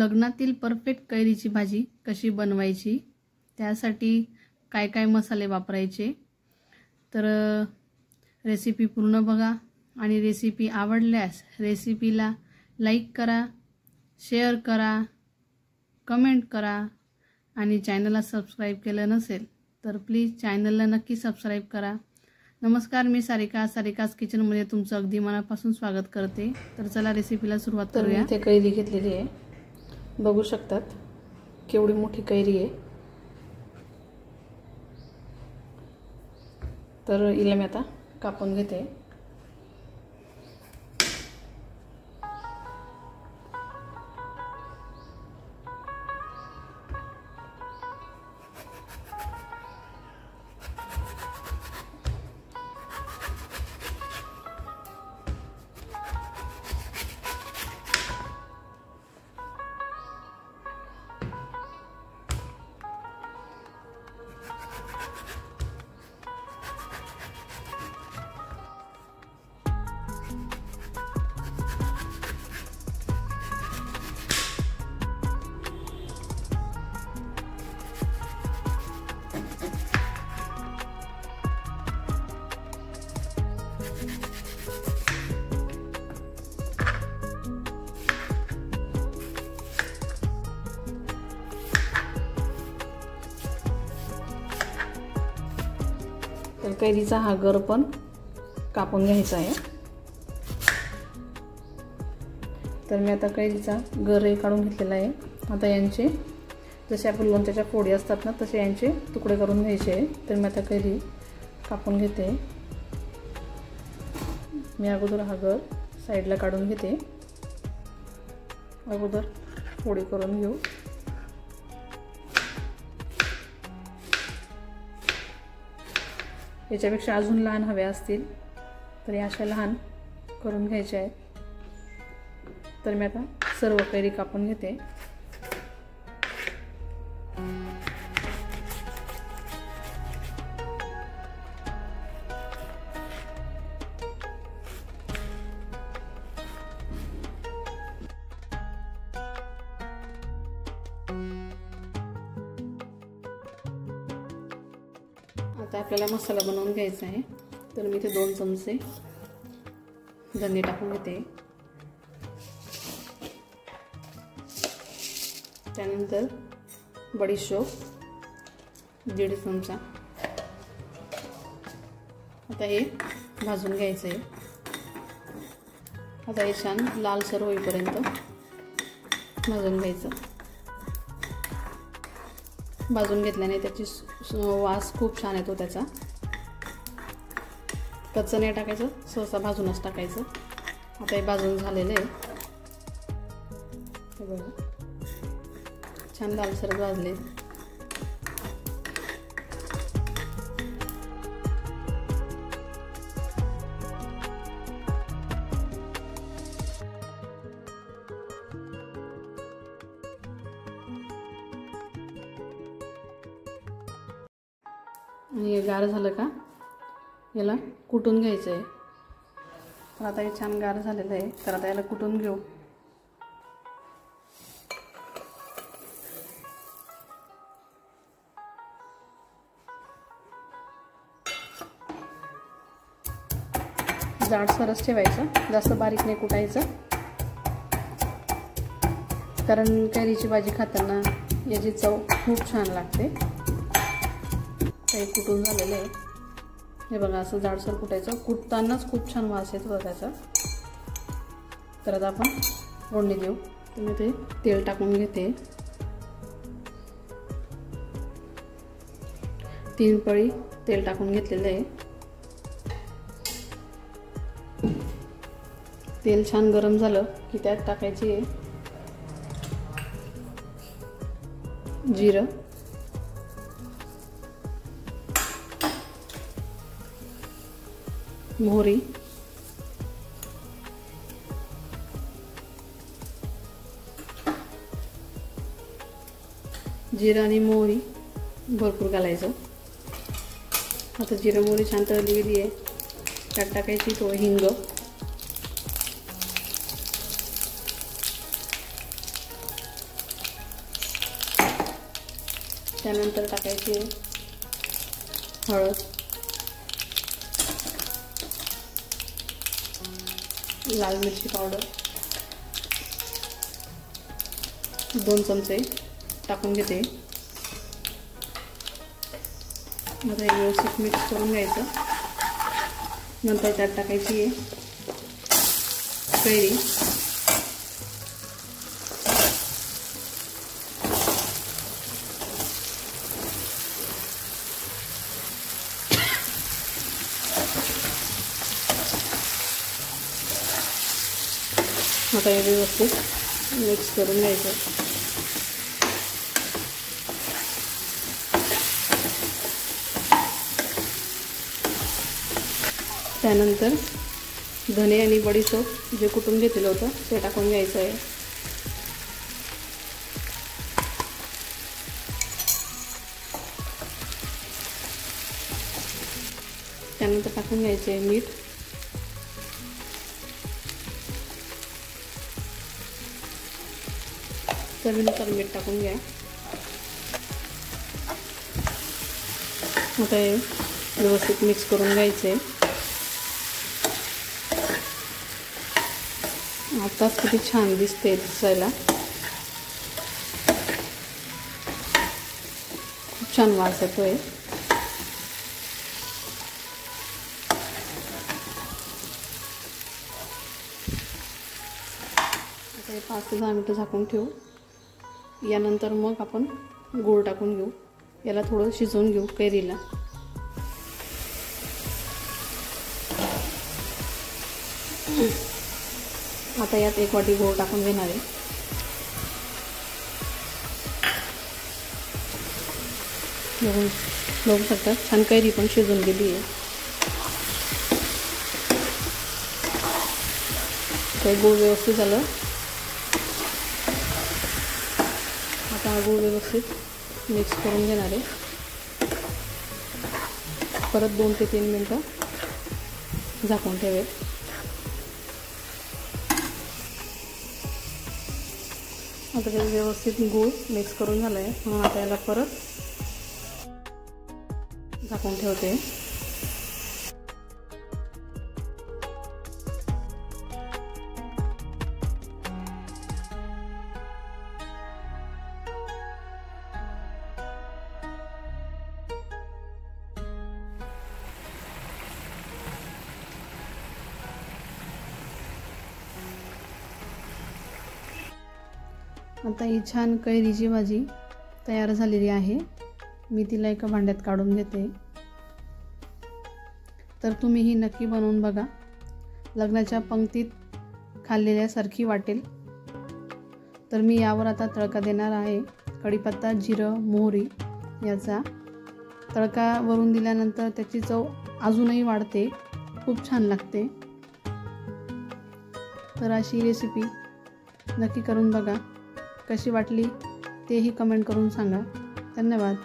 लग्नातील परफेक्ट कैरीची भाजी कशी बनवायची, त्यासाठी काय काय मसाले वापरायचे, तर रेसिपी पूर्ण बघा आणि रेसिपी आवडल्यास रेसिपीला लाईक करा, शेअर करा, कमेंट करा आणि चॅनलला सबस्क्राईब केलं नसेल तर प्लीज चॅनलला नक्की सबस्क्राईब करा। नमस्कार, मी सारिकास किचनमध्ये तुमचं अगदी मनापासून स्वागत करते। तर चला रेसिपीला सुरुवात करूया। इथे कैरी घेतलेली आहे, बघू शकतात केवढी मोठी कैरी आहे। तर हिला मी आता कापून घेते। तर कैरीचा हा गर पण कापून घ्यायचा आहे। तर मी आता कैरीचा गर काढून घेतलेला आहे। आता यांचे जसे आपण लोणच्याच्या फोडी असतात ना, तसे यांचे तुकडे करून घ्यायचे आहे। तर मी आता कैरी कापून घेते। मी अगोदर हा गर साईडला काढून घेते। अगोदर फोडी करून घेऊ। याच्यापेक्षा अजून लहान हव्या असतील तर अशा लहान करून घ्यायच्या आहेत। तर मी आता सर्व कैरी कापून घेते। आता आपल्याला मसाला बनवून घ्यायचा आहे। तर मी इथे 2 चमचे धने टाकून घेते। त्यानंतर बडीशोप 1.5 चमचा। आता हे भाजून घ्यायचं आहे। आता हे छान लालसर होईपर्यंत भाजून घ्यायचं। भाजून घेतल्याने त्याची वास खूप छान येतो त्याचा। कच्चं नाही टाकायचं, सहसा भाजूनच टाकायचं। आता हे भाजून झालेलं आहे, हे बघा छान लालसर भाजले। आणि हे गार झालं का याला कुटून घ्यायचं आहे। तर आता हे छान गार झालेलं आहे। तर आता याला कुटून घेऊ। जाडसरच ठेवायचं, जास्त बारीक नाही कुटायचं, कारण कैरीची भाजी खाताना याची चव खूप छान लागते। काही कुटून झालेलं आहे, हे बघा असं जाडसर कुटायचं। कुटतानाच खूप छान वास येतो त्याचा। तर आता आपण फोडणी देऊ। तर मी ते तेल टाकून घेते। 3 पळी तेल टाकून घेतलेलं आहे। तेल छान गरम झालं की त्यात टाकायची आहे जिरं, मोहरी, जिरं आणि मोहरी भरपूर घालायचं। आता जिरं मोहरी छान तळली गेली आहे, त्यात टाकायची थोडी हिंग, त्यानंतर टाकायची हळद, लाल मिरची पावडर 2 चमचे टाकून घेते. आता हे व्यवस्थित मिक्स करून घ्यायचं. नंतर त्यात टाकायची आहे कैरी, आता हे व्यवस्थित मिक्स करून घ्यायचं. त्यानंतर धने आणि बडीशेप जे कुटून घेतलेलं होतं ते टाकून घ्यायचं आहे. त्यानंतर टाकून घ्यायचे मीठ, चवीनुसार मीठ टाकून घ्या. आता हे व्यवस्थित मिक्स करून घ्यायचे. आताच किती छान दिसते दिसायला, खूप छान वास येतोय. आता हे 5 ते 10 मिनिटं झाकून ठेवू. यानंतर मग आपण गूळ टाकून घेऊ. याला थोडं शिजवून घेऊ कैरीला. आता यात 1 वाटी गूळ टाकून घेणार आहे. बघू शकता छान कैरी पण शिजून गेली आहे. तर गूळ व्यवस्थित झालं. आता गूळ व्यवस्थित मिक्स करून घेणार आहे. परत 2 ते 3 मिनटं झाकून ठेवेल. आता ते व्यवस्थित गूळ मिक्स करून झालं आहे. म्हणून आता याला परत झाकून ठेवते. आता ही छान कैरीची भाजी तयार झालेली आहे. मी तिला एका भांड्यात काढून घेते. तर तुम्ही ही नक्की बनवून बघा. लग्नाच्या पंक्तीत खाल्लेल्यासारखी वाटेल. तर मी यावर आता तडका देणार आहे. कढीपत्ता, जिरं, मोहरी याचा तडका वरून दिल्यानंतर त्याची चव अजूनही वाढते, खूप छान लागते. तर अशी रेसिपी नक्की करून बघा. कशी वाटली तेही कमेंट करून सांगा. धन्यवाद.